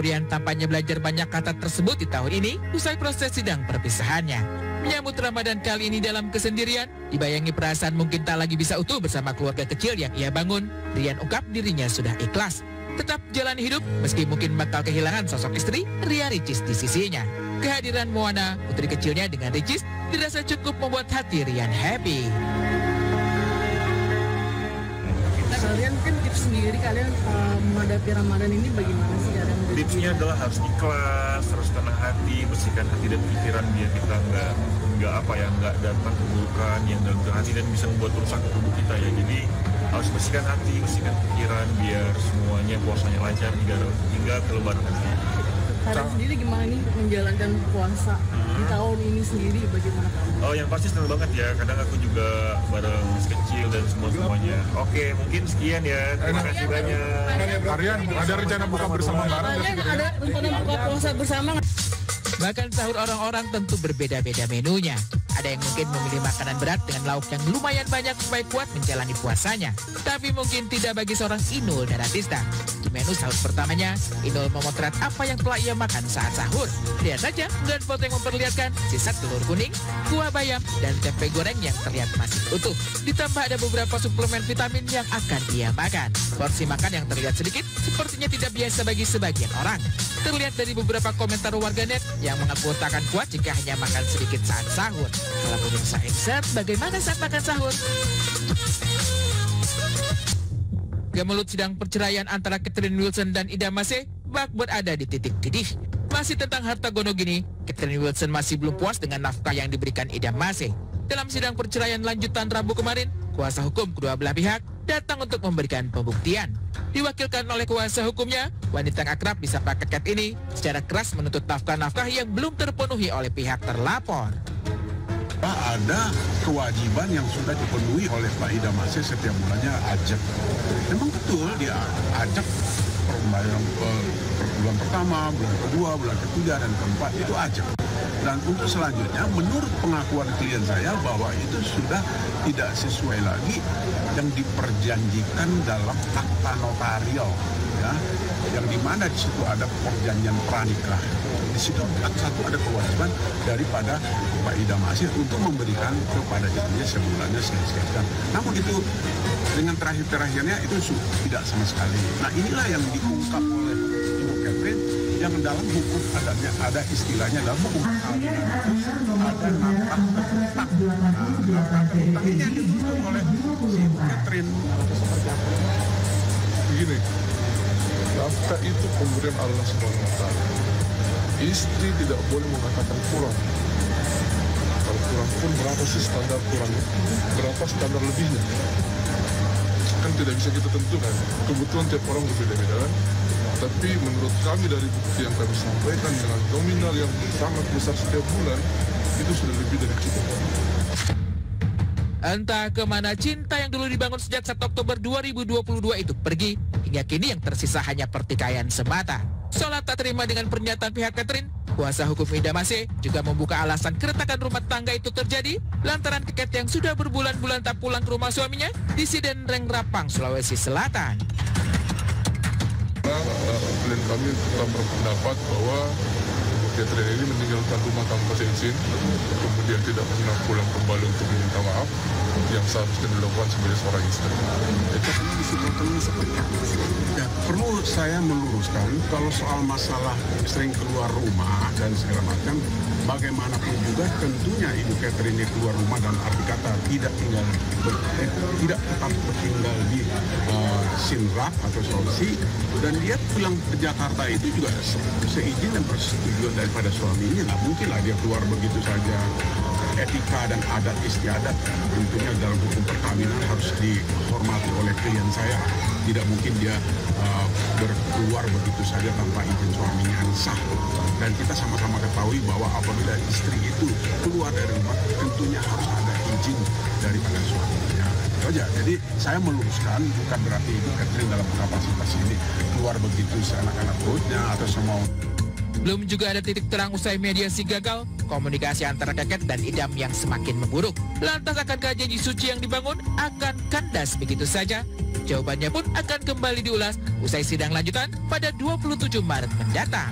Rian tampaknya belajar banyak kata tersebut di tahun ini usai proses sidang perpisahannya. Menyambut Ramadan kali ini dalam kesendirian, dibayangi perasaan mungkin tak lagi bisa utuh bersama keluarga kecil yang ia bangun. Rian ungkap dirinya sudah ikhlas tetap jalani hidup meski mungkin bakal kehilangan sosok istri Ria Ricis di sisinya. Kehadiran Moana, putri kecilnya dengan Ricis, dirasa cukup membuat hati Rian happy. Kalian mungkin tips sendiri kalian menghadapi Ramadan ini bagaimana sih kalian? Tipsnya adalah harus ikhlas, harus tenang hati, bersihkan hati dan pikiran biar kita nggak dapat keburukan yang dalam hati dan bisa membuat rusak tubuh kita ya. Jadi harus bersihkan hati, bersihkan pikiran biar semuanya puasanya lancar hingga ke Lebaran nanti. Kalian sendiri gimana nih menjalankan puasa di tahun ini sendiri, bagaimana kamu? Oh, yang pasti senang banget ya. Kadang aku juga bareng kecil dan semuanya. Oke, mungkin sekian ya. Terima kasih banyak. Rian, ada rencana buka bersama bareng? Ada rencana buka puasa bersama? Bahkan sahur orang-orang tentu berbeda-beda menunya. Ada yang mungkin memilih makanan berat dengan lauk yang lumayan banyak supaya kuat menjalani puasanya. Tapi mungkin tidak bagi seorang Inul Daratista. Di menu sahur pertamanya, Inul memotret apa yang telah ia makan saat sahur. Lihat saja dan foto yang memperlihatkan sisa telur kuning, kuah bayam, dan tempe goreng yang terlihat masih utuh. Ditambah ada beberapa suplemen vitamin yang akan ia makan. Porsi makan yang terlihat sedikit sepertinya tidak biasa bagi sebagian orang. Terlihat dari beberapa komentar warganet yang mengaku tak akan kuat jika hanya makan sedikit saat sahur. Kalau pemirsa insert, bagaimana saat makan sahur? Gemulut sidang perceraian antara Catherine Wilson dan Ida Mase bak berada di titik didih. Masih tentang harta gono gini, Catherine Wilson masih belum puas dengan nafkah yang diberikan Ida Mase. Dalam sidang perceraian lanjutan Rabu kemarin, kuasa hukum kedua belah pihak datang untuk memberikan pembuktian. Diwakilkan oleh kuasa hukumnya, wanita yang akrab disapa Ket ini secara keras menuntut nafkah-nafkah yang belum terpenuhi oleh pihak terlapor. Ada kewajiban yang sudah dipenuhi oleh Pak Ida Mase setiap bulannya ajak. Memang betul dia ajak pembayaran bulan pertama, bulan kedua, bulan ketiga, dan keempat itu ajak. Dan untuk selanjutnya, menurut pengakuan klien saya bahwa itu sudah tidak sesuai lagi yang diperjanjikan dalam akta notarial, ya, yang dimana di situ ada perjanjian pranikah. Di situ satu ada kewajiban daripada Pak Ida Mase untuk memberikan kepada istrinya sebulannya sekian. Namun itu dengan terakhirnya itu tidak sama sekali. Nah, inilah yang diungkap oleh Ibu Catherine, yang dalam hukum adatnya ada istilahnya dalam hukum perkawinan ada nafkah terhutang. Nah, nafkah terhutang ini yang dituntut oleh si Ibu Catherine. Begini, nafkah itu pemberian Allah SWT. Istri tidak boleh mengatakan kurang. Kalau kurang pun berapa sih standar kurangnya? Berapa standar lebihnya? Kan tidak bisa kita tentukan. Kebutuhan tiap orang berbeda-beda kan? Tapi menurut kami dari bukti yang kami sampaikan dengan nominal yang sangat besar setiap bulan, itu sudah lebih dari cukup. Entah kemana cinta yang dulu dibangun sejak 1 Oktober 2022 itu pergi, hingga kini yang tersisa hanya pertikaian semata. Solat tak terima dengan pernyataan pihak Catherine, kuasa hukum Ida Mase juga membuka alasan keretakan rumah tangga itu terjadi lantaran Ket yang sudah berbulan-bulan tak pulang ke rumah suaminya di Siden Reng Rapang, Sulawesi Selatan. Klien kami telah berpendapat bahwa Catherine ini meninggalkan rumah tanpa seizin, kemudian tidak pernah pulang kembali untuk meminta maaf, yang seharusnya dilakukan sebagai seorang istri. Ya, perlu saya meluruskan kalau soal masalah sering keluar rumah dan segala macam, bagaimanapun juga tentunya Ibu Catherine ini keluar rumah dalam arti kata tidak tetap tinggal di Sinrap atau Sulawesi, dan dia pulang ke Jakarta itu juga seizin dan persetujuan daripada suaminya. Nggak mungkin lah dia keluar begitu saja. Etika dan adat istiadat tentunya dalam hukum perkawinan harus dihormati oleh klien saya. Tidak mungkin dia berkeluar begitu saja tanpa izin suaminya yang sah. Dan kita sama-sama ketahui bahwa apabila istri itu keluar dari rumah tentunya harus ada izin daripada suaminya. Itu aja. Jadi saya meluruskan, bukan berarti Ibu Catherine dalam kapasitas ini keluar begitu seenak-enak perutnya atau semau. Belum juga ada titik terang usai mediasi gagal, komunikasi antara Ket dan Idam yang semakin memburuk. Lantas akankah janji suci yang dibangun akan kandas begitu saja? Jawabannya pun akan kembali diulas usai sidang lanjutan pada 27 Maret mendatang.